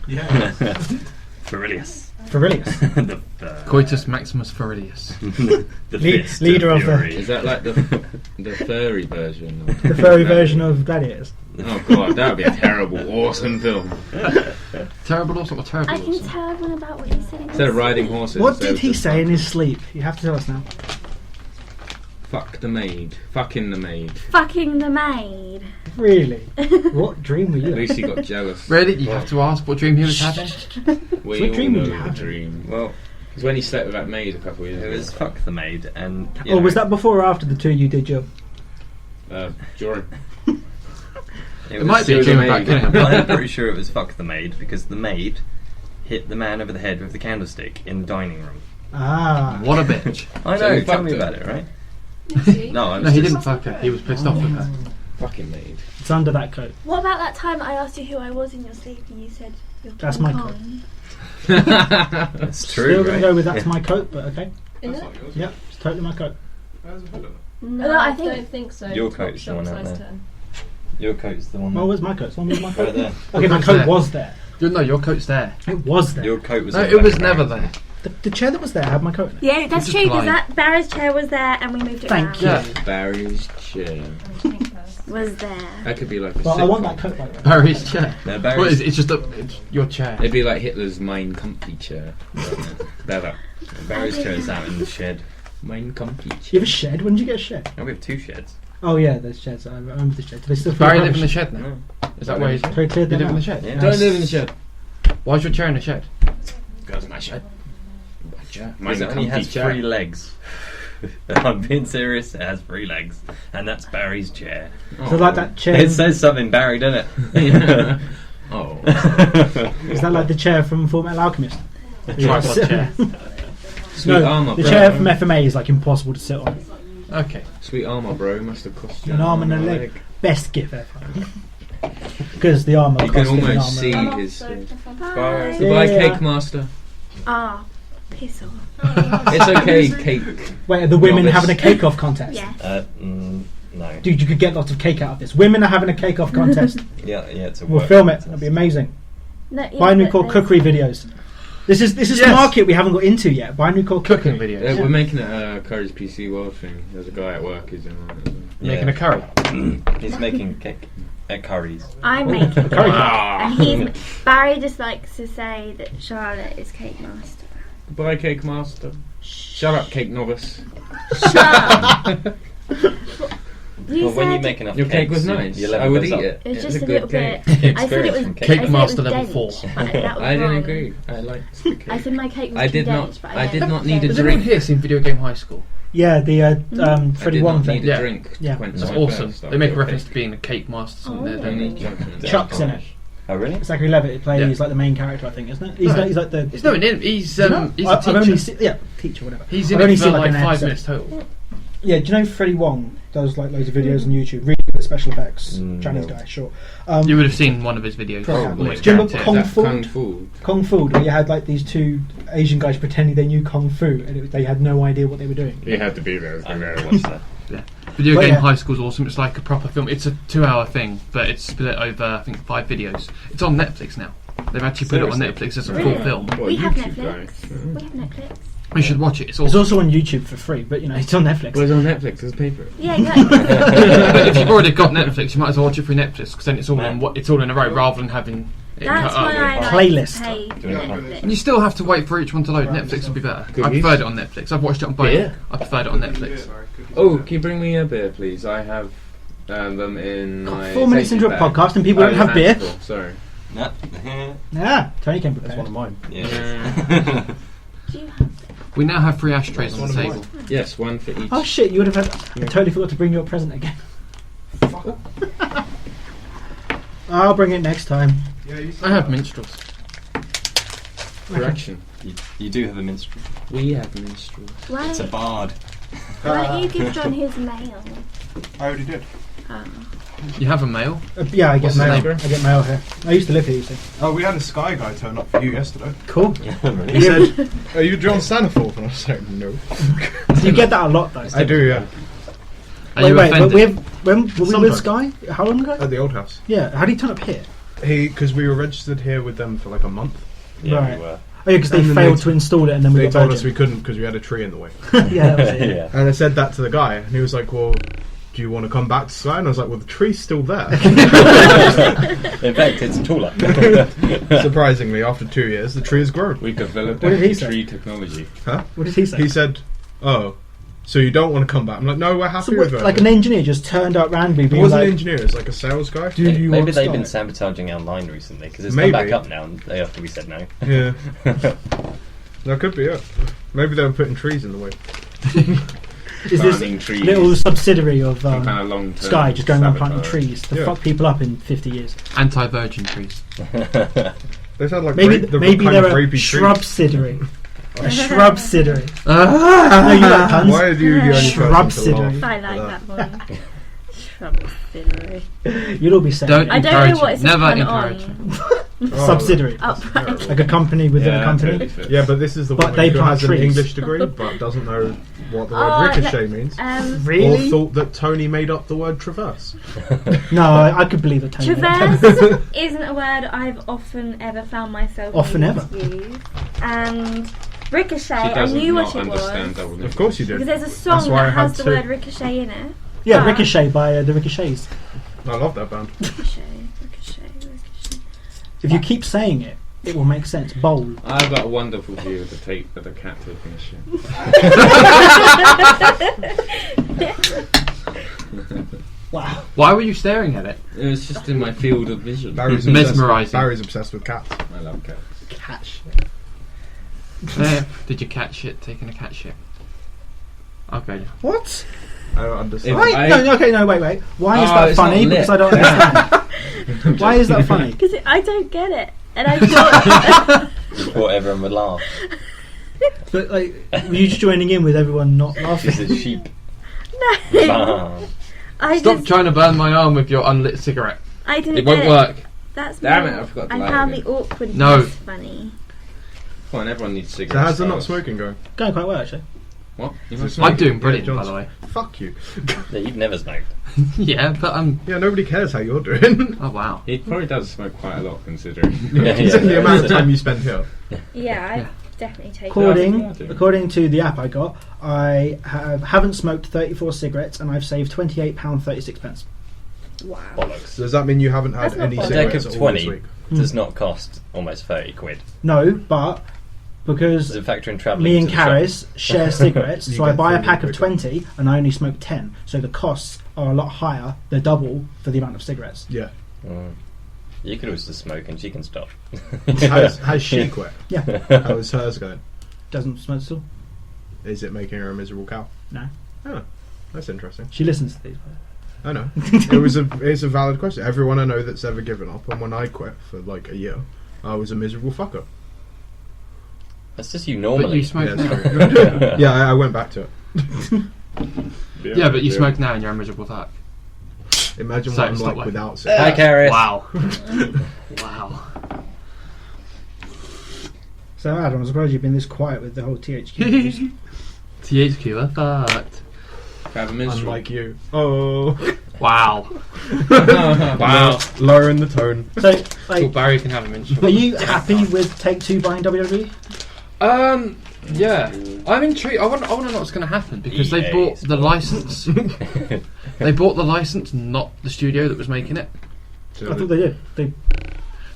Yeah. Ferilius. Ferilius. Coitus Maximus Ferilius. the fist leader of fury. Is that like the furry version? The furry version of Gladiators. Oh god, that would be a terrible, awesome film. Terrible awesome or terrible I can awesome? tell everyone about what he said. Instead of riding horses. What they did would he just say in his sleep? You have to tell us now. Fuck the maid. Fucking the maid. Fucking the maid. Really? What dream were you At in? least he got jealous. Really? You have to ask what dream he was having? We What all dream were know you the having? dream. Well, Because when he slept with that maid a couple of years it ago. was fuck the maid, and you Oh, know, was that before or after the two you did your... During. It might be a was dream a back maid. then. I'm pretty sure it was fuck the maid because the maid hit the man over the head with the candlestick in the dining room. Ah. What a bitch. I So know. he Tell fucked me her. about it, right? No, I was No, he just- didn't fuck her. He was pissed off with her. Fucking maid. It's under that coat. What about that time I asked you who I was in your sleep and you said you're That's King my Kong? That's true. Still going right? to go with that's my coat, but okay. That's not yours. Yep, it's totally my coat. Where's the hood on it? No, I think- don't think so. Your Top coat's the one shop out size there. 10. Your coat's the one. Oh, where's my coat? It's one with my coat. Right there. Okay, my coat's coat there. was there. No, your coat's there. It was there. Your coat was. No, on the it back was of never Barry's. there. The chair that was there had my coat in it. Yeah, that's just true because lying. that Barry's chair was there and we moved it Thank around. you. Yeah. Barry's chair. Was there. That could be like a Well, I want sitcom. that coat like that. Barry's chair. No, Well, Barry's. it's just it's your chair. It'd be like Hitler's Mein Kampf chair. Better. Barry's chair is out in the shed. Mein Kampf You chair. have a shed? When did you get a shed? And we have two sheds. Oh yeah, there's sheds. I remember the shed. Do they still Barry feel live in the rubbish? shed now. Is that where he's? So he cleared You them live in the out. shed. Yeah. Don't live in the shed. Why's your chair in the shed? Goes my shed. My chair. Because Mein it only has Kampf chair. 3 legs. I'm being serious. It has 3 legs, and that's Barry's chair. So like that chair. It says something Barry, doesn't it? Oh. Is that like the chair from Full Metal Alchemist? Tripod chair. Sweet No, armour, the bro. chair from FMA is like impossible to sit on. Okay. Sweet armour, bro. Must have cost you An arm and a leg. Best gift ever. Because the armour. You can cost him an almost see armour. his. Bye. Goodbye, Yeah. Cake Master. Ah, piss off. It's okay, Cake. Wait, are the women Novice. having a cake-off contest? Yeah. No. Dude, you could get lots of cake out of this. Women are having a cake-off contest. Yeah, it's a We'll work film it. contest. It'll be amazing. No, yeah, Binarycore but cookery videos. This is Yes. the market we haven't got into yet. Binarycore Cooking cookery. videos. We're making a Curry's PC World thing. There's a guy at work who's in on it. Yeah. Making a curry. He's making cake at curries. I'm making it. Curry And he's Barry just likes to say that Charlotte is cake master. Goodbye, Cake Master. Shut up, Cake Novice. Shut up. You Well, when you said make enough Your cake cakes, was your nice. level I would goes eat up. it. it was It's just a good little cake. bit. I said it was from Cake I said it Master was level dense, 4. but that was I didn't wrong. agree. I liked the cake. I said my cake was I too did not- dense, but I did meant not need a dense. Has anyone here seen Video Game High School? Yeah, the I Freddie did One not thing. need Yeah. a drink. Yeah. To quench That's my awesome. thirst They make a after reference cake. to being a cake master. Oh. Something there, I don't need they? something. Chuck's in it. Oh, really? Zachary Levitt plays Yeah. like the main character, I think, isn't it? He's, No. he's like the. He's no, he's Do you know? he's a I've only teacher. seen, teacher, whatever. He's I've in only it for seen like an 5 episode. minutes total. Yeah, do you know Freddie Wong does like loads of videos on YouTube? Really good at special effects. Chinese no. guy, sure. You would have seen one of his videos. Probably. Almost Do you remember guaranteed. Kung Kung Fu? Fu. Kung Fu, where you had like these two Asian guys pretending they knew Kung Fu, and they had no idea what they were doing. You had to be there. I never watched that. Video But Game yeah. High School is awesome. It's like a proper film. It's a 2-hour thing, but it's split over I think 5 videos. It's on Netflix now. They've actually put it on Seriously? Netflix as a Really? full film. What, We have YouTube Netflix. guy? We have Netflix. You should watch it. It's It's awesome. also on YouTube for free, but you know it's on Netflix. Well, it's on Netflix. Let's pay for it. Yeah, exactly. But if you've already got Netflix, you might as well watch it through Netflix because then it's all in a row rather than having it That's cut why up. I like Playlist. to pay for Netflix. And you still have to wait for each one to load. Netflix would be better. I Cookies? preferred it on Netflix. I've watched it on both. Yeah. I preferred it on Netflix. Oh, can you bring me a beer, please? I have them in my. 4 minutes safety into a bag. podcast and people don't have beer. handful, Sorry. No. Yeah, Tony came That's prepared. one of mine. Yeah. Do you have We now have 3 ashtrays on the That's one of table. Yes, one for each. Oh shit, you would have had. I totally forgot to bring your present again. I'll bring it next time. Yeah, you I have minstrels. Correction. You do have a minstrel. We have minstrels. why, It's a bard. why don't you give John his mail? I already did. You have a mail. Yeah, I get What's the mail. neighbour? I get mail here. I used to live here, you see. Oh, we had a Sky guy turn up for you yesterday. Cool. He said, "Are you John Saniforth?" And I was like, "No." You get that a lot, though. I do, yeah. Are Wait, you but offended? when were we with Sometimes. Sky? How long ago? At the old house. Yeah, how did he turn up here? Because we were registered here with them for like a month. Yeah, Right. we were. Oh yeah, because they And then failed they- to install it, and then we They got told us Virgin. we couldn't because we had a tree in the way. Yeah, that was it. Yeah. And I said that to the guy, and he was like, "Well, do you want to come back to Sky?" And I was like, "Well, the tree's still there." In fact, it's taller. Surprisingly, after 2 years, the tree has grown. We developed What did he tree technology. Huh? What did he say? He said, "Oh, so you don't want to come back?" I'm like, "No, we're happy So with what, it." like an engineer just turned up randomly, It being wasn't like, an engineer; it's like a sales guy. "Do you Maybe want they've been Sky?" sabotaging our line recently because it's Maybe. come back up now after we said no. Yeah, that could be it. Maybe they were putting trees in the way. Is this Planting trees. little subsidiary of Some kind of long-term Sky just going around planting sabotage. trees to Yeah. fuck people up in 50 years? Anti-virgin trees. They sound like Maybe the maybe kind they're of a rapey trees. shrub-sidary. A shrub-sidary. Ah! No, you like puns. Why are you the only person to Shrub-sidary. laugh I like at that one. Shrub-sidary. You'll all be saying Don't I don't know encourage what it. it's Never a pun encourage on. it. Oh, subsidiary. that's Upright. terrible. Like a company within Yeah, a company. totally fits. Yeah, but this is the But woman they who plant has an trees. English degree but doesn't know what the word Oh, ricochet means. Really? Or thought that Tony made up the word traverse. No, I could believe it. Tony. Traverse isn't a word I've often ever found myself Often needing ever? to use. And ricochet, She I doesn't knew not what it understand was. double Of course you Because do. there's a That's song why I that had has the to. word ricochet in it. Yeah, But- Ricochet by the Ricochets. I love that band. Ricochet, ricochet, ricochet. If you keep saying it, it will make sense. Bowl. I've got a wonderful view of the cat taking a shit. Wow. Why were you staring at it? It was just in my field of vision. Barry's Mesmerising. Barry's obsessed with cats. I love cats. Cat shit. Did you cat shit taking a cat shit? Okay. What? I don't understand. If Wait, I- no, okay, no, wait. Why is Oh, that it's funny? not lit. Because I don't understand. Why is that funny? Because I don't get it. And I thought... You thought everyone would laugh. But like, were you just joining in with everyone not laughing? This is sheep. no. Bah. I Stop just... trying to burn my arm with your unlit cigarette. I didn't It won't get work. That's Damn me. it, I forgot to I light found it the awkwardness No. funny. Come on, everyone needs cigarettes. So how's the not fellas. smoking going? Going quite well, actually. What? You Is must it I'm smoke? doing brilliant, Yeah, by the John's- way. Fuck you. Yeah, you've never smoked. Yeah, but Yeah, nobody cares how you're doing. oh wow. He probably does smoke quite a lot, considering. Yeah, Considering the yeah. amount of time you spend here. Yeah, I Yeah. definitely take Yeah. According to the app I got, I haven't smoked 34 cigarettes and I've saved £28.36. it. Wow. Bollocks. Does that mean you haven't had That's not any bad. A deck cigarettes of at all this 20 week? does not cost almost 30 quid. No, but because Does it factor in travelling? me and to the shop? Karis share cigarettes, You so I get buy a 30 pack of quid. 20 and I only smoke 10. So the costs are a lot higher. They're double for the amount of cigarettes. Yeah. Mm. You could always just smoke and she can stop. Has she quit? Yeah, How is hers going? doesn't smoke at all. Is it making her a miserable cow? No. Oh, that's interesting. She listens to these. I know. It's a valid question. Everyone I know that's ever given up, and when I quit for like a year, I was a miserable fucker. That's just you But normally. you smoke Yeah, now. it's true. Yeah, I went back to it. Yeah, but you smoke now and you're a miserable fuck. Imagine So what I'm it's like not without Hi, cigarettes. Karis. Wow. Wow. So Adam, I'm surprised you've been this quiet with the whole THQ news. THQ, I fucked. Have a minstrel. Unlike you. Oh. Wow. Wow. Lowering the tone. So, Well, like, Barry can have a minstrel. are you happy with Take-Two buying WWE? Yeah. I'm intrigued. I want to know what's going to happen because they EA bought the Sports. license. They bought the license, not the studio that was making it. I thought they did. They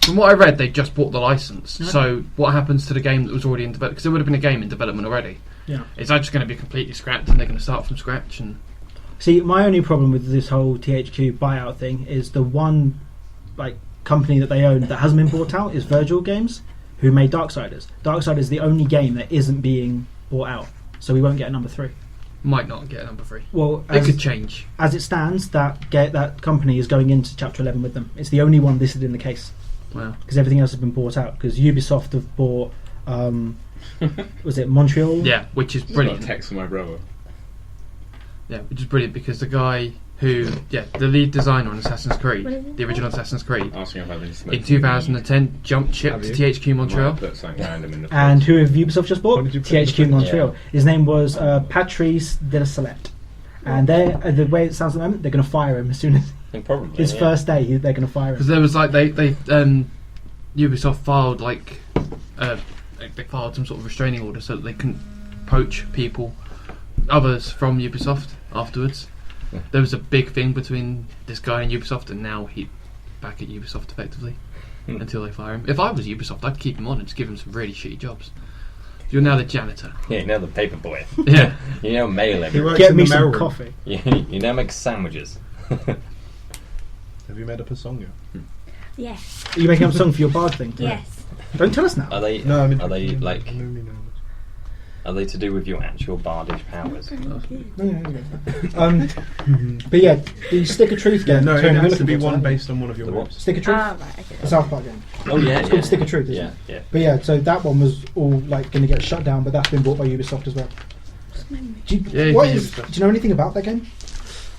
From what I read, they just bought the license. Yeah. So what happens to the game that was already in development? Because there would have been a game in development already. Yeah. Is that just going to be completely scrapped and they're going to start from scratch? And See, my only problem with this whole THQ buyout thing is the one like company that they own that hasn't been bought out is Virtual Games, who made Darksiders. Darksiders is the only game that isn't being bought out, so we won't get a number 3. might not get a number 3. Well, It could change. as it stands, that company is going into Chapter 11 with them. It's the only one listed in the case Wow. because everything else has been bought out. Because Ubisoft have bought, was it Montreal? Yeah, which is Got a brilliant. text from my brother. Yeah, which is brilliant because the guy who, the lead designer on Assassin's Creed, What is it? the original Assassin's Creed, Asking if I've been smoking. in 2010 jumped ship Have to you? THQ Montreal. Put something random in the And who have Ubisoft just bought? What did you put in the THQ fridge? Montreal. Yeah. His name was Patrice de la Salette. And they're, the way it sounds at the moment, they're going to fire him as soon as think probably. His first day, they're going to fire Because him. there was like Ubisoft filed they filed some sort of restraining order so that they couldn't poach others from Ubisoft afterwards. Yeah. There was a big thing between this guy and Ubisoft, and now he's back at Ubisoft effectively until they fire him. If I was Ubisoft, I'd keep him on and just give him some really shitty jobs. You're now the janitor. Yeah, you know the paper boy. Yeah. You know mail He everywhere. works Get in me the mail some room. coffee. You now make sandwiches. Have you made up a song yet? Yes. Are you making up a song for your bard thing? Yes. Don't tell us now. Are they? No, I mean, are they like? I only know. Are they to do with your actual bardish powers? But yeah, the Stick of Truth Yeah, game. no, it Tony, has you're to be looking one for based on one of your The what? moves. Stick of Truth. Ah, right, okay. A South Park game. Oh yeah, It's called Stick of Truth, isn't Yeah, it? yeah. But yeah, so that one was all like going to get shut down, but that's been bought by Ubisoft as well. Do you, Yeah, what yeah, is- Ubisoft. do you know anything about that game?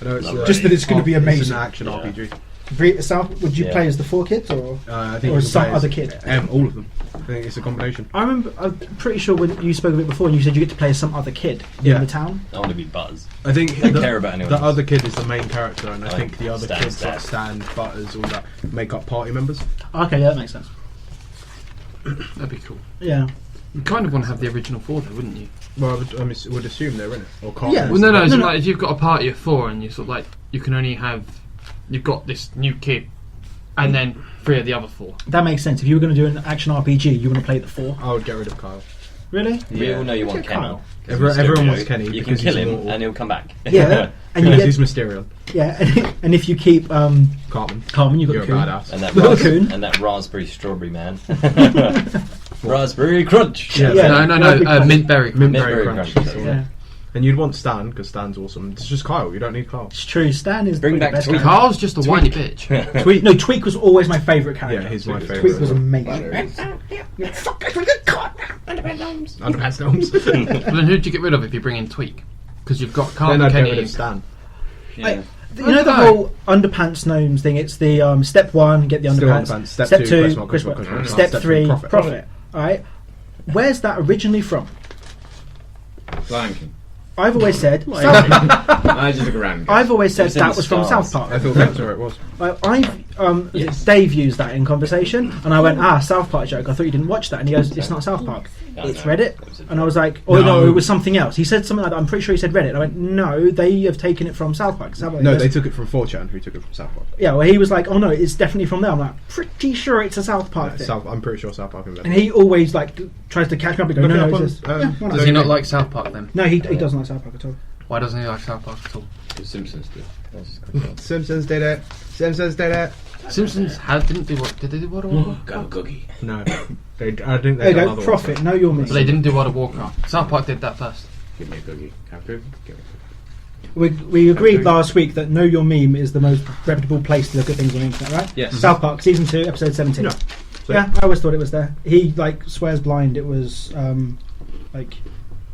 I know it's Just that it's gonna be It's amazing. an action Yeah. RPG. Would you Yeah. play as the 4 kids or? I think Or you can some play as- other kid? All of them. I think it's a combination. I'm pretty sure when you spoke of it before, and you said you get to play as some other kid Yeah. in the town. I want to be Buzz. I think Don't care about anyone the else. other kid is the main character, and I Like think the other Stan, kids Stan. like Stan, Butters, all that make up party members. Okay, yeah, that makes sense. That'd be cool. Yeah. You kind of want to have the original 4 though, wouldn't you? Well, would assume they're in it. Or Carl Yeah. is Well, no, the- no. It's No, no. like if you've got a party of 4 and you sort of like you can only have you've got this new kid and then 3 of the other 4. That makes sense. If you were going to do an action RPG, you want to play the 4. I would get rid of Kyle. Really? We all know you want Look at Kenny. Kyle. 'Cause Everyone Mysterio. wants Kenny You can because kill he's him immortal. and he'll come back. Yeah. And you Because get he's Mysterion. and if you keep Cartman. Carmen, you've got You're a the coon. badass. And that, Little coon. and that raspberry strawberry man. Raspberry crunch. Yeah. Yeah. No. that'd be cool. Mintberry. Mintberry Mintberry Crunch. Crunch. that's all. Yeah. And you'd want Stan because Stan's awesome. It's just Kyle. You don't need Kyle. It's true. Stan is Bring probably back the best Tweak. character. Carl's just a whiny bitch. Tweet. No, Tweak was always my favourite character. Yeah, he's my Tweak favourite. Tweak was amazing. Underpants Gnomes. Well, then who'd you get rid of if you bring in Tweak? Because you've got Carl Then I'd get Kenny. rid of Stan. Yeah. You know the whole underpants gnomes thing? It's the step 1, get the Still underpants. underpants. Step Step 2, 2, question mark, question question mark. mark, Step step 3, 3, profit. Alright? Where's that originally from? Lion King. I've always said I just took a random guess. I've always said It's in that the was from stars. South Park. I thought that's where it was. Yes. Dave used that in conversation, and I went, South Park joke. I thought you didn't watch that, and he goes, it's not South Park, Yeah, it's no, Reddit. it was a And I was like, No. it was something else. He said something like that. I'm pretty sure he said Reddit. And I went, no, they have taken it from South Park. South Park. No, He they goes, took it from 4chan, who took it from South Park. yeah, well, he was like, oh no, it's definitely from there. I'm like, pretty sure it's a South Park thing. I'm pretty sure South Park invented And he always like tries to catch me up and go, Look it no, up no, on, it's this. um, Yeah, why not? Does he not like South Park then? No, he doesn't like South Park at all. Why doesn't he like South Park at all? The Simpsons did. Simpsons did it. Simpsons did it. Simpsons didn't do what? Did they do World of Warcraft? Got a cookie. No. I think There they've you done go, other profit, ones. know your meaning. But they didn't do World of Warcraft. South Park did that first. Give me a cookie. Have a cookie. Give me a cookie. We agreed last week that Know Your Meme is the most reputable place to look at things on the internet, right? Yes. South Park, season 2, episode 17. No. Yeah, I always thought it was there. He like swears blind it was like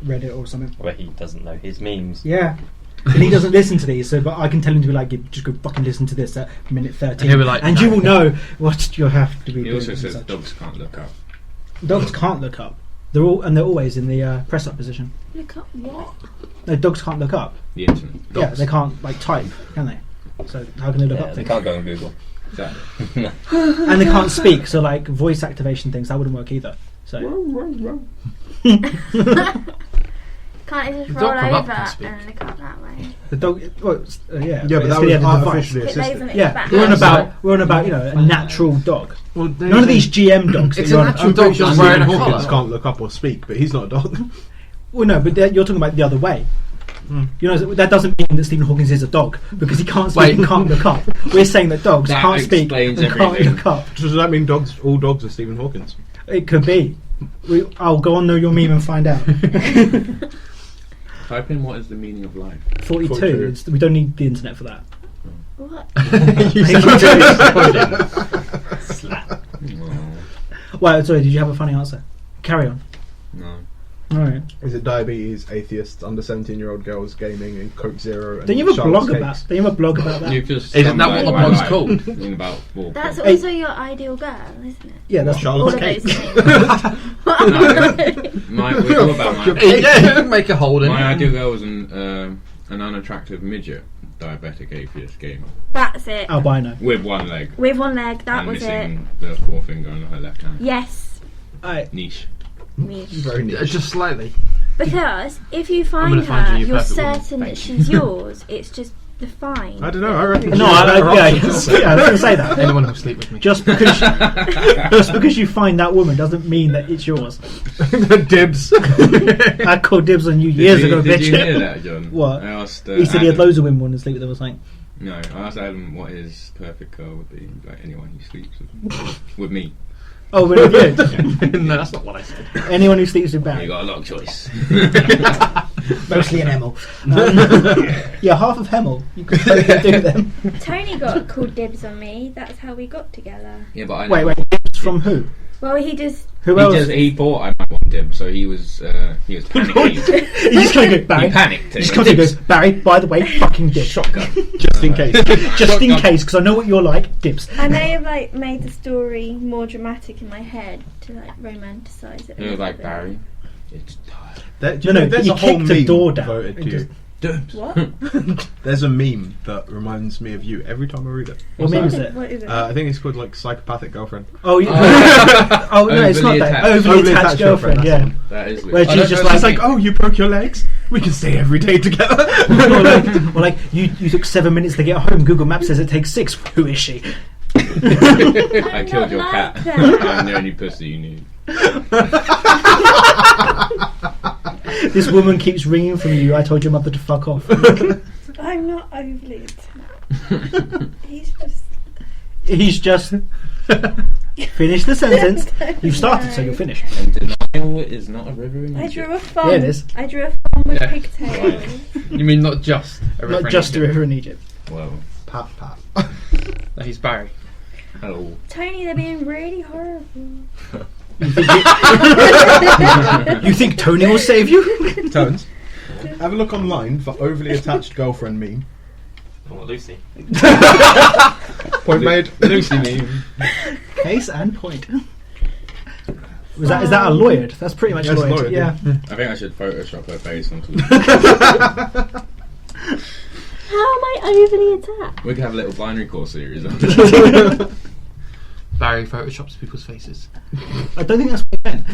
Reddit or something. Well, he doesn't know his memes. Yeah. And he doesn't listen to these, but I can tell him to be like, just go fucking listen to this at minute 13. And he'll be like, and no. you will know what you have to be He doing. also and says such. dogs can't look up. Dogs can't look up. They're always in the press up position. Look up what? No, dogs can't look up. The internet. Yeah, they can't like type, can they? So how can they look Yeah, up they things? can't go on Google. Exactly. And they can't speak, so like voice activation things that wouldn't work either. So Can't it just The roll dog from Up over can speak. and look up that way? the dog, yeah, Yeah, but it's that the was end of the device. artificially It lays assisted. on its Yeah, back. we're on about a natural dog. Well, None of these GM dogs. that It's you're a on natural I'm dog pretty sure that's Stephen wearing a Hawkins collar. can't look up or speak, but he's not a dog. Well, no, but you're talking about the other way. You know, that doesn't mean that Stephen Hawking is a dog because he can't speak Wait. and can't look up. We're saying that dogs That can't speak and explains can't everything. look up. Does that mean all dogs are Stephen Hawkins? It could be. I'll go on Know Your Meme and find out. Type in what is the meaning of life. 42. 42. We don't need the internet for that. What? Slap. Well, sorry, did you have a funny answer? Carry on. No. Alright. Is it diabetes, atheists, under 17-year-old girls, gaming, and Coke Zero? And Don't you have a Charlotte's blog cakes? about Don't you have a blog about that? You've just Isn't that summed what the my blog's life called? In about four. That's Hey. also your ideal girl, isn't it? Yeah, that's All Charlotte's of cake. those things. We're all about my. Yeah, make a hold in My it. ideal girl was an unattractive midget, diabetic atheist gamer That's it. Albino. with one leg With one leg, that and was it. missing the forefinger on her left hand. Yes. Niche. Niche. Very niche. Just slightly. Because if you gonna find find her, you a you're perfect woman. certain that Thank she's yours. It's just the fine. I don't know. I reckon. No, she's I better was option. going to say that. Anyone who'll sleep with me. Just because you find that woman doesn't mean that it's yours. Dibs. I called dibs on you years ago, Did bitch. you hear that, John? What? I asked. He said he had Adam- loads of women wanting to sleep with him or something. No, I asked Adam what his perfect girl would be. Like anyone who sleeps with me. Oh, really good. No, that's not what I said. Anyone who sleeps with You Barry. got a lot of choice. Mostly an Hemel. Yeah, half of Hemel. You could totally do them. Tony called dibs on me. That's how we got together. Yeah, but I Wait, dibs from who? Well, he just. Who else? He thought I might want him, so he was panicking. He's just going to go, Barry. He panicked. He just comes in and goes, Barry, by the way, fucking dibs. Shotgun. Just in case. Just in case, because I know what you're like, dibs. I may have made the story more dramatic in my head to romanticise it. He was like, Barry, it's time. There's you a whole kicked the meme door down. devoted and to you. just- What? There's a meme that reminds me of you every time I read it. What meme is it? What is it? I think it's called like psychopathic girlfriend. Oh, yeah. Oh, no, it's not Overly that. attached. Overly attached girlfriend, that's yeah. the one. That is Where weird. she's just She's like, oh, you broke your legs? We can stay every day together. or like you took 7 minutes to get home. Google Maps says it takes 6. Who is she? I killed your not cat. like that. I'm the only pussy you need. This woman keeps ringing from you. I told your mother to fuck off. I'm not overly attached. He's just finished the sentence. You've started, so you'll finish. And denial is not a river in I Egypt. drew a fawn. Yeah, it is. I drew a fawn with Yeah. pigtails. You mean not just a Not just a river in Egypt. Well, Pat, pat. No, he's Barry. hello. Tony, they're being really horrible. You think Tony will save you? Tones. Have a look online for overly attached girlfriend meme. Oh, Lucy. Point made. Lucy meme. Case and point. Is that a lawyered? That's pretty much Yes, lawyered. lawyered, Yeah. I think I should Photoshop her face onto the... How am I overly attacked? We could have a little Binarycore series on this. Barry photoshops people's faces. I don't think that's what I meant.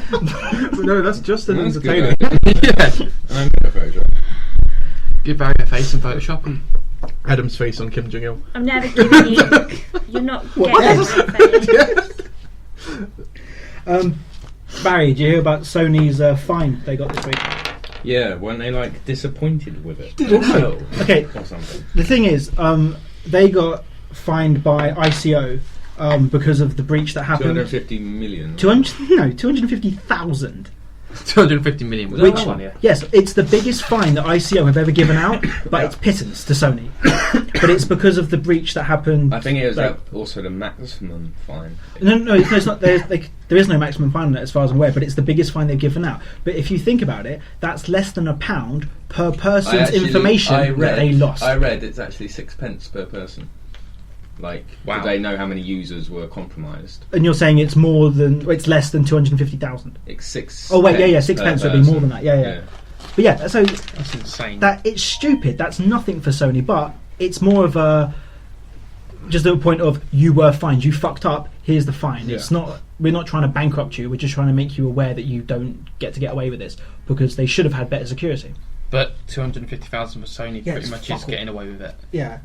No, that's just an That's entertainer. good. Yeah. I'm good at Photoshop. Give Barry a face in Photoshop and Adam's face on Kim Jong Il. I'm never giving you. You're not getting my face. Barry, did you hear about Sony's fine they got this week? Yeah, weren't they disappointed with it? No. Okay. Or something. The thing is, they got fined by ICO because of the breach that happened. 250 million. 250,000. 250 million. Was Which- that one? Yeah. Yes, it's the biggest fine that ICO have ever given out, but it's pittance to Sony. But it's because of the breach that happened. I think it was like- also the maximum fine. No, it's not. There is no maximum fine on it as far as I'm aware, but it's the biggest fine they've given out. But if you think about it, that's less than £1 per person's information that they lost. I read it's actually 6 pence per person. Wow. They know how many users were compromised. And you're saying it's it's less than 250,000. It's 6. Oh wait, yeah, 6 per pence would be more person. than that. Yeah. But yeah, so That's insane. that it's stupid. That's nothing for Sony, but it's more of a just a point of you were fined, you fucked up. Here's the fine. Yeah. It's not. We're not trying to bankrupt you. We're just trying to make you aware that you don't get to get away with this because they should have had better security. But 250,000 for Sony Yeah, pretty it's much fuck is all. getting away with it. Yeah.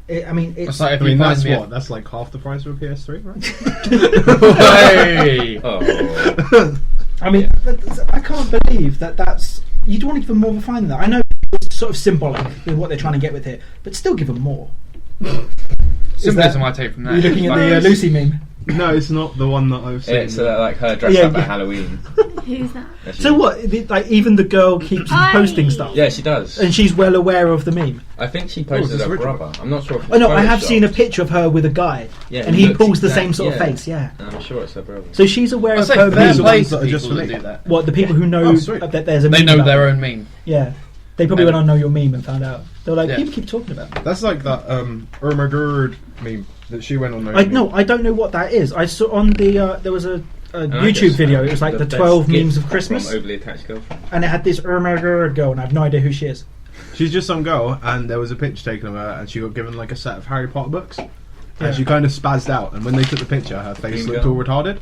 It's That's like if I mean, you that's find me what? That's like half the price of a PS3, right? Hey! Oh. I mean, I can't believe that's. You don't want to give them more of a fine than that. I know it's sort of symbolic with what they're trying to get with it, but still give them more. Symbolism I take from Are you that. looking at the Lucy meme? No, it's not the one that I've seen. It's like her dressed Yeah, up yeah. at Halloween. Who's that? That's So you. what? Even the girl keeps posting stuff, Yeah, she does. and she's well aware of the meme. I think she is posted this her original? brother. I'm not sure if it's Oh no, I have Photoshopped. seen a picture of her with a guy, Yeah, and it he looks pulls the exact- same sort of yeah. face. Yeah. I'm sure it's her brother. So she's aware I of say her fair these are meme. play ones to that are just people for that me. do that. What the people who know Oh, sweet. that there's a They meme know about their it. own meme. Yeah, they probably went on Know Your Meme and found out. They were like, Yeah. people keep talking about it. That's like that Irma Gerd meme that she went on. I don't know what that is. I saw on the there was a And I YouTube just video. found It was like the best 12 gift memes of from Christmas, Overly attached girlfriend. and it had this Irma Gerd girl, and I have no idea who she is. She's just some girl, and there was a picture taken of her, and she got given like a set of Harry Potter books, Yeah. and she kind of spazzed out. And when they took the picture, her face Green looked girl. all retarded.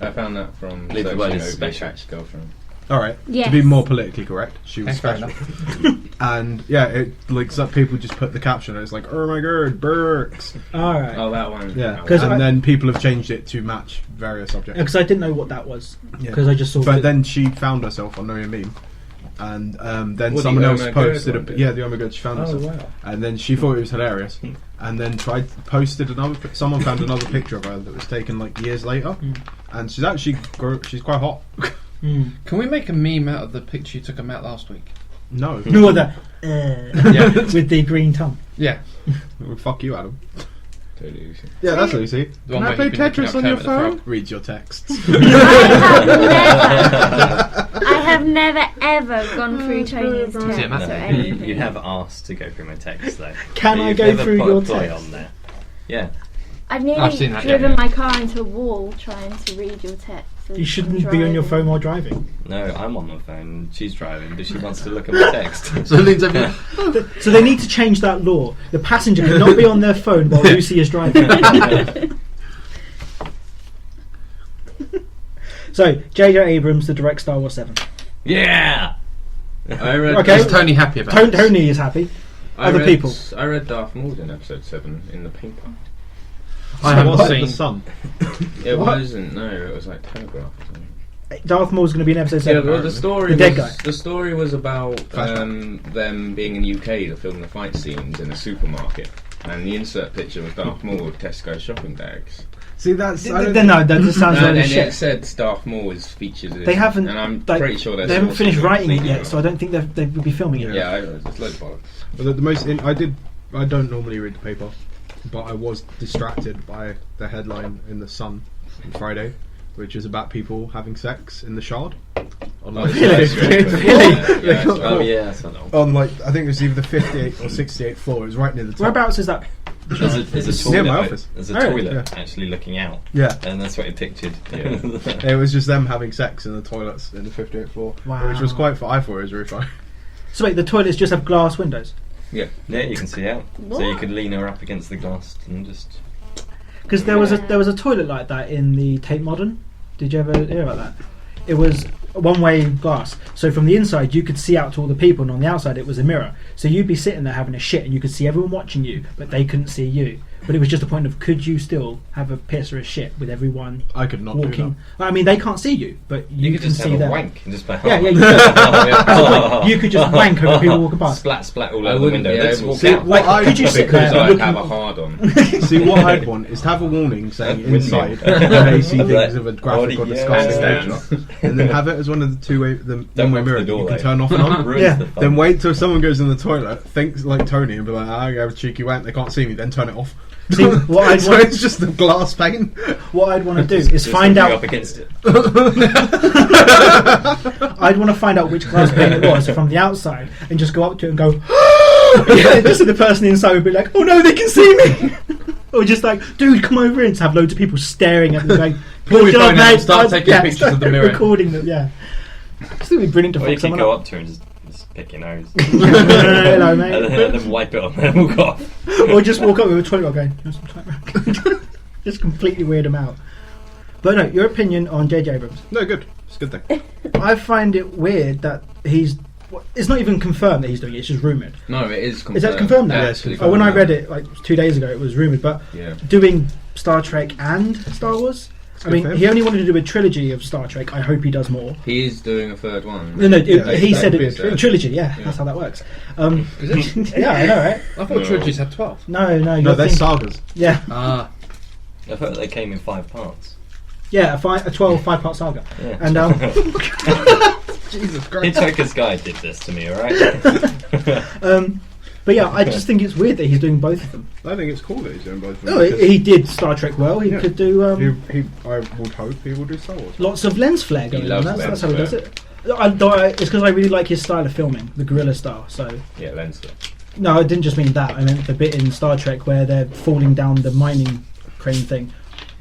I found that from Believe the word is searching special. Cat's girlfriend. All right, Yes. to be more politically correct, she was Fair special. And yeah, it like some people just put the caption, and it's like, "Oh my god, Burks." All right. Oh, that one. Yeah, That 'Cause one. and then people have changed it to match various objects. Because I didn't know what that was. Yeah. Because I just saw. But it. then she found herself on Knowing Meme, and then Well, someone the else Oh My God posted one did. yeah, the Oh My God, she found Oh herself, wow. and then she thought it was hilarious, and then posted another. Someone found another picture of her that was taken like years later, and she's actually she's quite hot. Mm. Can we make a meme out of the picture you took him out last week? No, No, that Yeah. with the green tongue. Yeah. well, fuck you, Adam. Totally Lucy. Yeah, that's Lucy. The Can one I where play he'd been looking Tetris up on your Kermit the Frog. phone? Read your texts. I have never ever gone through Tony's it text or massive? anything. You have asked to go through my text though. Can But I you've go never through put your a toy text? on there. Yeah. I've nearly I've seen that, driven yeah. my car into a wall trying to read your text. You shouldn't be on your phone while driving. No, I'm on my phone. She's driving, but she wants to look at my text. So Lynn's over here. So they need to change that law. The passenger cannot be on their phone while Lucy is driving. So J.J. Abrams to direct Star Wars 7. Yeah. I read. Okay. Is Tony happy about it? Tony is happy. Other read, people. I read Darth Maul in episode 7 in the paper. I haven't What's seen. the sun. It What? wasn't. No, it was like Telegraph or something. Darth Maul's going to be in episode Yeah, 7. well, the story The dead was, guy. the story was about Flashback. them being in UK to film the fight scenes in a supermarket, and the insert picture was Darth Maul with Tesco shopping bags. See, that's No, that just sounds And really it shit. said Darth Maul is featured in, They haven't. and I'm like, pretty sure they haven't finished writing it yet, so I don't think they will be filming it. Yeah, it's loads of bollocks. But I don't normally read the paper, but I was distracted by the headline in the Sun on Friday, which is about people having sex in the Shard. On like, Really? Yeah, Oh yeah, that's not all. on like I think it was either the 58th or 68th floor. It was right near the top. Whereabouts is that? There's a It's toilet. near my office. There's a Oh, toilet yeah. actually looking out, Yeah. and that's what it pictured. It was just them having sex in the toilets in the 58th floor, Wow. which was quite. I thought it was really funny. So wait, the toilets just have glass windows? Yeah. Yeah, you can see out, so you What? could lean her up against the glass and just. Because there was a toilet like that in the Tate Modern. Did you ever hear about that? It was one-way glass, so from the inside you could see out to all the people, and on the outside it was a mirror. So you'd be sitting there having a shit, and you could see everyone watching you, but they couldn't see you. But it was just a point of, could you still have a piss or a shit with everyone I could not do walking? I mean, they can't see you, but you, You could can just see have a them. wank and just be. Yeah, yeah, you yeah. You could just wank over people walking past. Splat, splat all I over the wouldn't window. be Let's able walk to. out. Like, could you sit Because there I looking- have a hard on. See, what I'd want is to have a warning saying Windmill. inside, and they see things Like, of a graphic or yeah. disgusting Handstands. nature, and then have it as one of the two-way, the Don't one-way knock mirror the that you door, can though. turn off and on. Ruins Yeah. the fun. Then wait till someone goes in the toilet, thinks like Tony, and be like, "I have a cheeky wank." They can't see me. Then turn it off. See, what I'd So want, it's just the glass pane. what I'd want to do is Just find looking out. up against it. I'd want to find out which glass pane it was from the outside, and just go up to it and go. Just so the person inside would be like, "Oh no, they can see me!" Or just like, "Dude, come over here," and to have loads of people staring at them, going, Pull your "Good job, phone out and mate." start taking pictures start of the mirror. recording them. Yeah, it's really brilliant to Or you fuck could someone go up. up to her and just pick your nose. Hello, and mate. then wipe it on and walk off. Or just walk up with a toilet roll going, "Here's some toilet roll." Just completely weird them out. But no, your opinion on J.J. Abrams? No, good. It's a good thing. I find it weird that it's not even confirmed that he's doing it, it's just rumoured. No, it is confirmed. Is that confirmed now? Yeah, it's it's Oh, when I confirmed. read it like 2 days ago, it was rumoured, but Yeah. doing Star Trek and Star Wars? I good mean, for him. he only wanted to do a trilogy of Star Trek. I hope he does more. He is doing a third one. No, Yeah, he that said would be it, a trilogy, yeah, Yeah. that's how that works. Is it? Yeah, I know, right? I thought trilogies had 12. No, No, you're they're thinking, sagas. yeah, Ah. I thought they came in 5 parts. yeah, a 12-5-part saga. Yeah. And Jesus Christ. Hitchhiker's Guide did this to me, alright? but yeah, I just think it's weird that he's doing both of them. I think it's cool that he's doing both of them. No, because he did Star Trek well. He Yeah. could do I would hope he will do Star Wars. lots of lens flare He going on. loves That's lens how he does flare. it. It's because I really like his style of filming, the guerrilla style. So Yeah, Lensler. no, I didn't just mean that. I meant the bit in Star Trek where they're falling down the mining crane thing,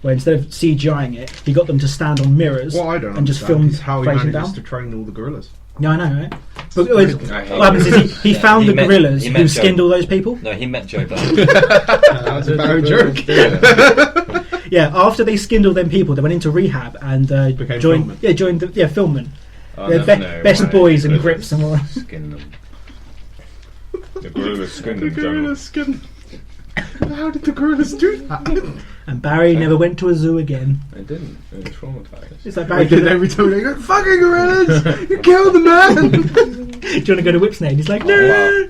where instead of CGIing it, he got them to stand on mirrors What I don't and just understand filmed is how he facing manages down. to train all the gorillas. Yeah, I know, right? But I hate what happens is he found the He met- gorillas he met who Joe. skinned all those people. No, he met Joe Blow. That was a Barry joke. Yeah, after they skinned all them people, they went into rehab and Became joined. filmmen. Yeah, joined. Filmmen. I They're never know best why boys and gorillas grips and all that. Skin them. The gorillas skin The them. General. gorillas skin. How did the gorillas do that? And Barry never went to a zoo again. I didn't. I was traumatized. It's like I Barry. did every time they go, fucking gorillas! You killed the man! Do you want to go to Whipsnade? He's like, Oh, no.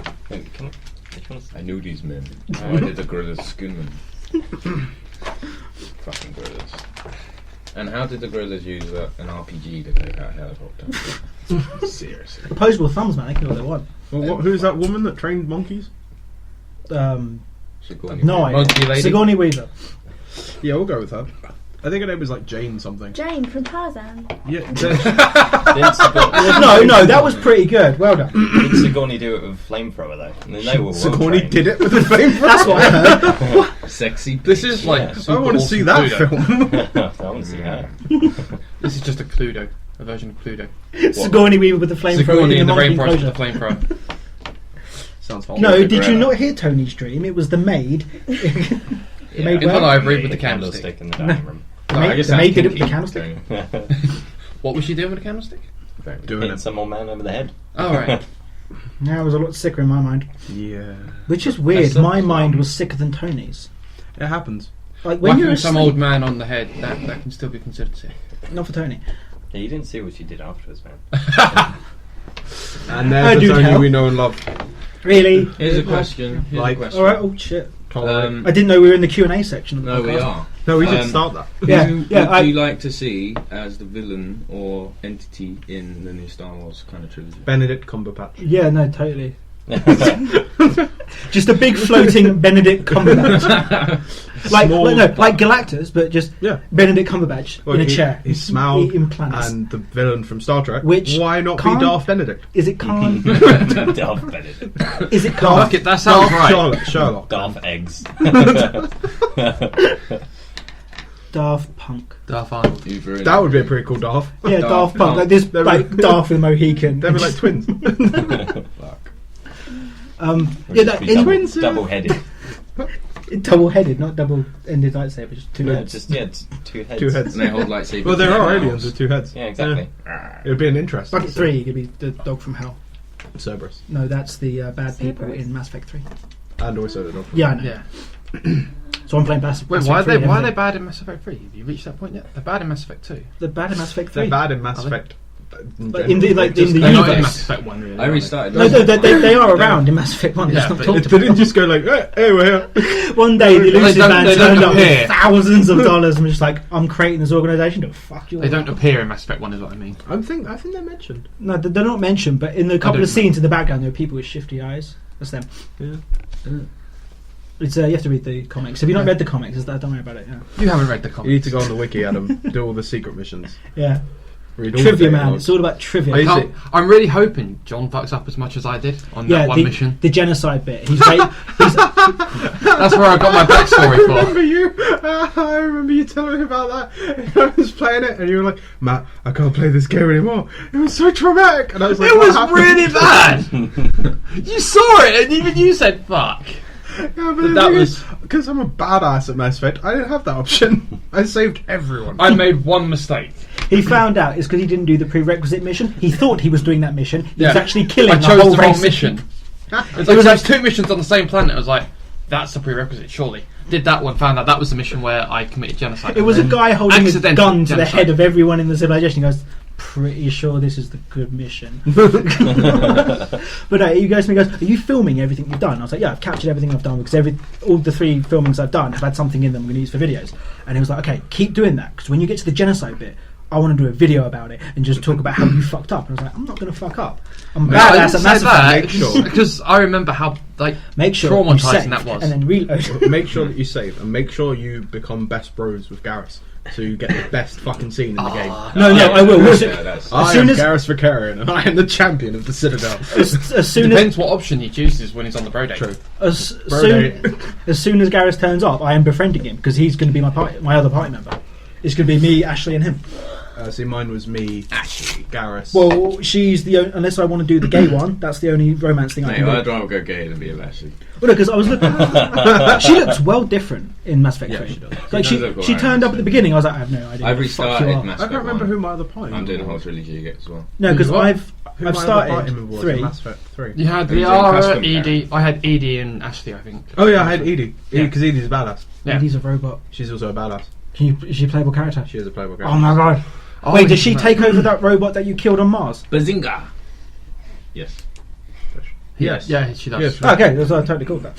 wow. Wait, come on. Which one's I knew these men. Why did the gorillas skin them? Fucking gorillas. And how did the gorillas use an RPG to take out a helicopter? Seriously. Opposable thumbs, man. They can do what they want. Well, who's that woman that trained monkeys? Sigourney No, Weaver. Monkey lady. Sigourney Weaver. Yeah, we'll go with her. I think her name was like Jane something. Jane from Tarzan. Yeah, Didn't Sigourney, No, that was pretty good. Well done. didn't Sigourney do it with a flamethrower though? And they were well Sigourney trained. did it with a flamethrower. That's what I heard. Sexy. This is like Yeah. super I want to awesome see that Cluedo. film. I want to see that. This is just a Cluedo, a version of Cluedo. Sigourney Weaver with the flamethrower Sigourney in in the the monkey rainforest enclosure. with the flamethrower. Sounds fun. No, the did you gorilla. not hear Tony's dream? It was the maid. The maid In the well? library with The the candlestick. candlestick in the dining room. The maid, the maid did it with the candlestick. What was she doing with the candlestick? Doing Hitting it. some old man over the head. Oh, right. Now it was a lot sicker in my mind. Yeah. Which is weird. That's not My mind fun. was sicker than Tony's. It happens. Like when you're Whacking some asleep, old man on the head, that can still be considered sick. not for Tony. Yeah, you didn't see what she did afterwards, man. And I there's the do Tony help. we know and love. Really? Here's a question. Like- All right. Oh shit! Tolerate. I didn't know we were in the Q&A section of the No, we podcast. are. No, we should Um, start that. Yeah, Who yeah, would you like to see as the villain or entity in the new Star Wars kind of trilogy? Benedict Cumberbatch. Yeah, no, totally. Just a big floating Benedict Cumberbatch, like Small well, no, but- like Galactus, but just Yeah. Benedict Cumberbatch Well, in a he- chair. He's Smaug eating planets. and the villain from Star Trek. Which Why not can't- be Darth Benedict? Is it Khan? Darth Benedict. Is it Fuck Khan? it, that sounds right. Sherlock. Darth eggs. Daft Punk. Darth Arnold. That would be a pretty cool Darth. Yeah, Daft Punk. Like this, They'd be- like Darth with a Mohican. They'd be like twins. Fuck. Yeah, that in twins, double-headed. double-headed, not double-ended lightsaber, just two Yeah, heads. just it's two heads. Two heads. And they hold lightsabers. Well, there in are their aliens mouths. with two heads. Yeah, exactly. Yeah. It would be an interest. Bucket 3 could be the dog from hell. Cerberus. No, that's the bad people Cerberus. in Mass Effect 3. And also the dog. Yeah, I know. Yeah. So I'm playing Mass Wait, Mass why are Effect they 3 why are every they day. bad in Mass Effect 3? Have you reached that point yet? They're bad in Mass Effect 2. They're bad in Mass Effect 3. They're bad in Mass Are they? Effect. Like, in the- like, in the They're not in universe. Mass Effect 1 really. I restarted. No, they are around in Mass Effect 1. Yeah, Just not but talked They about. didn't just go like, hey, we're here. One day the They Illusive don't- Man they don't turned up appear. with thousands of dollars and was just like, I'm creating this organisation. Go fuck you. They don't appear in Mass Effect 1 is what I mean. I think they're mentioned. No, they're not mentioned, but in the couple don't of scenes in the background, there are people with shifty eyes. That's them. Yeah. It's you have to read the comics. Have you not read the comics? Don't worry about it. Yeah. You haven't read the You comics. need to go on the wiki, Adam. Do all the secret missions. Yeah. Read all Trivia the man. dialogues. It's all about trivia. Is Can't- it? I'm really hoping John fucks up as much as I did on Yeah, that one mission. the genocide bit. He's That's where I got my backstory I remember you telling me about that. I was playing it, and you were like, "Matt, I can't play this game anymore. It was so traumatic." And I was like, It "What was happened?" really bad. You saw it, and even you said "fuck." Yeah, but That was- because I'm a badass at Mass Effect. I didn't have that option. I saved everyone. I made one mistake. He found out it's because he didn't do the prerequisite mission. He thought he was doing that mission. He was actually killing I the chose whole the wrong race. mission. It's like there's two missions on the same planet. I was like, that's the prerequisite, surely. Did that one, found out that was the mission where I committed genocide. It was a And guy holding a accidental gun to the genocide. head of everyone in the civilization. He goes, pretty sure this is the good mission. But he goes to me, are you filming everything you've done? I was like, yeah, I've captured everything I've done because all the 3 filmings I've done have had something in them I'm going to use for videos. And he was like, okay, keep doing that because when you get to the genocide bit, I want to do a video about it and just talk about how you fucked up. And I was like, I'm not going to fuck up. I'm No, I badass didn't at say Mass that Effect. Make sure. because I remember how Make sure you traumatizing save that was. and then reload. Make sure that you save, and make sure you become best bros with Garrus, so you get the best fucking scene in the game. No, I will. Yeah, that's I soon am as- Garrus Vicarian, and I am the champion of the Citadel. As soon as Depends what option he chooses when he's on the bro date. True. As Bro soon, date. as soon as Garrus turns up, I am befriending him because he's going to be my other party member. It's going to be me, Ashley, and him. See, mine was me, Ashley, Garrus. Well, she's the unless I want to do the gay one. That's the only romance thing I Mate, can do. I'd rather go gay than be a Lashley. Well, no, because I was looking. She looks well different in Mass Effect 3. Yeah, she does. Like She does look she alright, turned up at the actually. beginning. I was like, I have no idea. I've who the fuck you restarted are. Mass I Effect don't remember 1. who my other party I'm doing the whole was. trilogy again as well. No, because Who what? I've Who my other started party member was in 3. Mass Effect 3. You had Who's in Liara, custom Edie. I had Edie and Ashley, I think. Oh yeah, I had Edie. Yeah. Because Edie's a badass. Yeah. He's a robot. She's also a badass. Is she a playable character? She is a playable Oh character. my god! Oh, Wait, does she no. take over that robot that you killed on Mars? Bazinga! Yes. Yes. Yeah, she does. Yes. Okay, that's what I totally called that.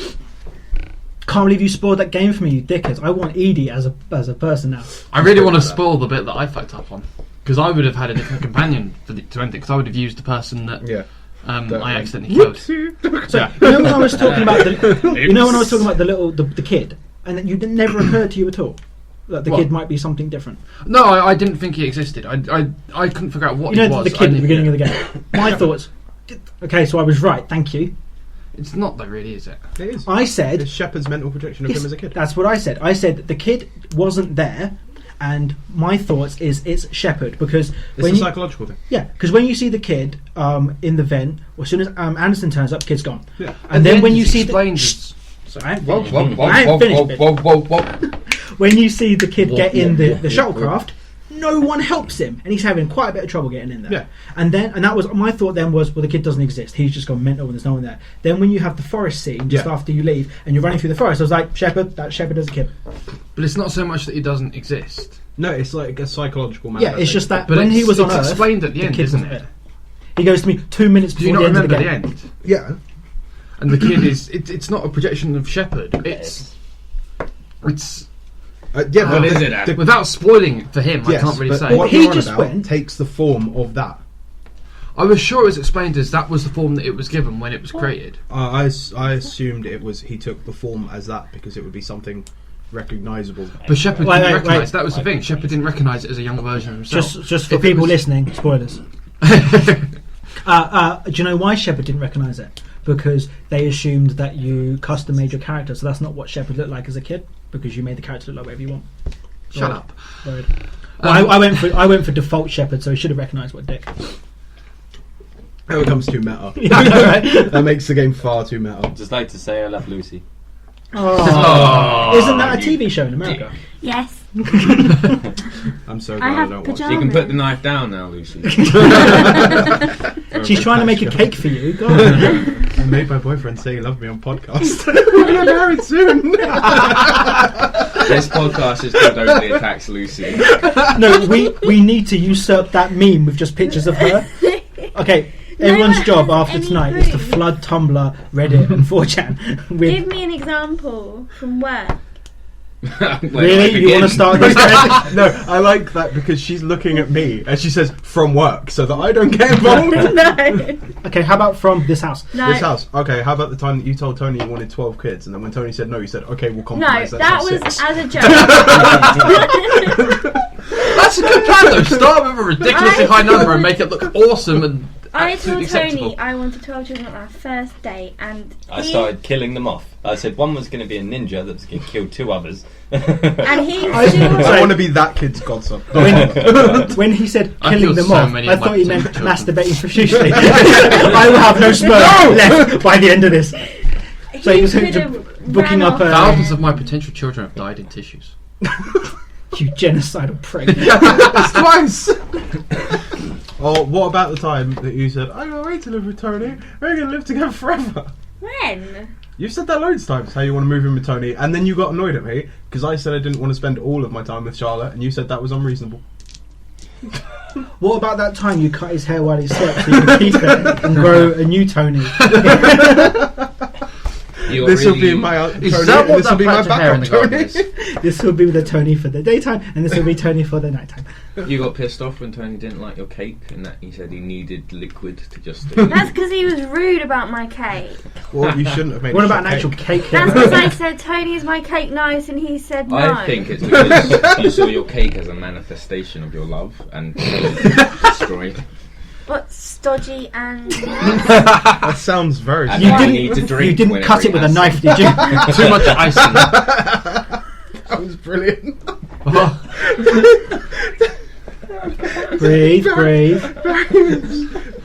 Can't believe you spoiled that game for me, you dickheads. I want Edie as a person now. I really want to spoil the bit that I fucked up on. Because I would have had a different companion to end it. Because I would have used the person that Yeah. I accidentally killed. So you know when I was talking about the kid, and it never occurred to you at all that the What? kid might be something different. No, I didn't think he existed. I couldn't figure out what You he know was. the kid at the I beginning knew- of the game. My thoughts. Okay, so I was right. Thank you. It's not though, really, is it? It is. I said It's Shepard's mental projection of yes, him as a kid. that's what I said. I said the kid wasn't there, and my thoughts is it's Shepard because It's when a you, psychological thing. yeah, because when you see the kid in the vent, or as soon as Anderson turns up, kid's gone. Yeah. And then when you it's see explained the as- so I ain't Whoa, finished. whoa, whoa, I ain't whoa, finished, whoa, bitch. whoa, whoa, whoa. When you see the kid get in the whoa, shuttlecraft, no one helps him, and he's having quite a bit of trouble getting in there. Yeah. And that was my thought. Then was, well, the kid doesn't exist. He's just gone mental when there's no one there. Then when you have the forest scene just Yeah. after you leave, and you're running through the forest, I was like, Shepard. That's Shepard as a kid. But it's not so much that he doesn't exist. No, it's like a psychological Yeah, it's just that But when he it's- was on it's Earth, explained at the end, kid isn't wasn't it? there. He goes to me 2 minutes Do you before not the end of remember the the game. end? Yeah. And the kid is. It's not a projection of Shepard. It's. Yeah, What but is it, Adam? Without spoiling it for him, I Yes, can't really but say. what He you're on just about went- takes the form of that. I was sure it was explained as that was the form that it was given when it was created. I assumed it was he took the form as that because it would be something recognisable. But Shepard Wait, didn't wait, recognise. wait. That was the thing. Shepard didn't recognise it as a younger version of himself. Just for If it people was- listening, spoilers. Do you know why Shepard didn't recognise it? Because they assumed that you custom made your character, so that's not what Shepard looked like as a kid. Because you made the character look like whatever you want. Shut up. Word. Well, I went for default Shepard, so he should have recognised what dick. That becomes too meta. Yeah, I know, right? That makes the game far too meta. Just like to say I love Lucy. Oh. Isn't that a TV show in America? Yes. I'm so I glad I, have don't watch pyjamas. You can put the knife down now, Lucy. She's trying to make a cake for you. Go on. I made my boyfriend say he loved me on podcast. We're gonna get married soon. This podcast is called Only Attacks Lucy. No, we need to usurp that meme with just pictures of her. Okay, everyone's one job has after any tonight is to proof. flood Tumblr, Reddit, and 4chan with. Give me an example from work. Really? You want to start this? No, I like that because she's looking at me and she says from work so that I don't get involved. No. Okay, how about from this house? No. This house. Okay, how about the time that you told Tony you wanted 12 kids and then when Tony said no, you said, okay, we'll No, compromise. that was six. as a joke. That's a good plan, though. Start with a ridiculously high number and make it look awesome and I absolutely told Tony acceptable. I wanted 12 children on our first date, and I he, started killing them off. I said one was going to be a ninja that was going to kill 2 others. and he I- still. I want to be that kid's godson. When he said I killing killed them so off, many I of my thought he meant potential children. masturbating profusely. I will have no sperm left by the end of this. So he was could have booking ran up off. Thousands of my potential children have died in tissues. You genocidal prick. It's twice. Oh, what about the time that you said, I can't wait to live with Tony, we're going to live together forever? When? You've said that loads of times, how you want to move in with Tony, and then you got annoyed at me, because I said I didn't want to spend all of my time with Charlotte, and you said that was unreasonable. What about that time you cut his hair while he slept so you could keep it and grow a new Tony? This will be my Tony, Is that what this will that be my patch of hair in backup the garden Tony. is? This will be the Tony for the daytime, and this will be Tony for the nighttime. You got pissed off when Tony didn't like your cake and that he said he needed liquid to just. That's because he was rude about my cake. Well, you shouldn't have made What a about an shit actual cake. cake? That's because I said, Tony, is my cake nice? And he said no. I think it's because you saw your cake as a manifestation of your love and destroyed. What's stodgy and... That sounds very... And You why didn't, need to drink you didn't whenever cut he it with a has knife, some. did you? Too much icing. That was brilliant. Breathe, breathe.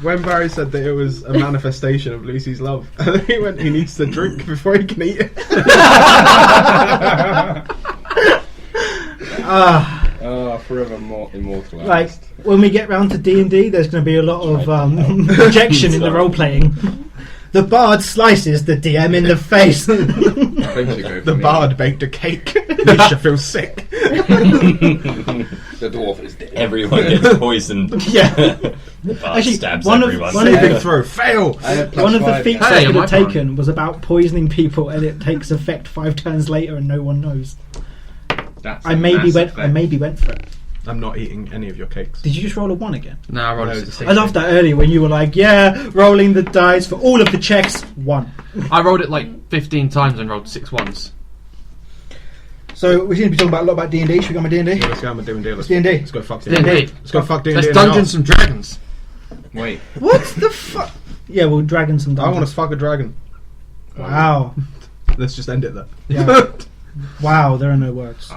When Barry said that it was a manifestation of Lucy's love, and then he went, he needs to drink before he can eat it. Forever more immortalised. Like, when we get round to D&D, there's going to be a lot of projection in the role playing. The bard slices the DM in the face. The bard baked a cake. Misha feels sick. The dwarf is dead. Everyone gets poisoned. Yeah. The bard Actually, stabs one of- everyone. one of the- Saving throw, fail. One of the feats Hey, I could my have taken was about poisoning people, and it takes effect 5 turns later, and no one knows. That's I a maybe massive went for it. I'm not eating any of your cakes. Did you just roll a 1 again? No, I rolled No, a it's 16. I loved that earlier when you were like, yeah, rolling the dice for all of the checks, 1. I rolled it like 15 times and rolled 6 ones. So we seem to be talking about a lot about D&D. Should we go on D&D? Yeah, let's go with D&D. It's D&D. Let's go fuck D&D. D&D. Let's go fuck D&D. Let's in the Dungeons arse. and Dragons. Wait. What the fuck? Yeah, well, dragons and I want dungeons. to fuck a dragon. Wow. Let's just end it there. Yeah. Wow, there are no words.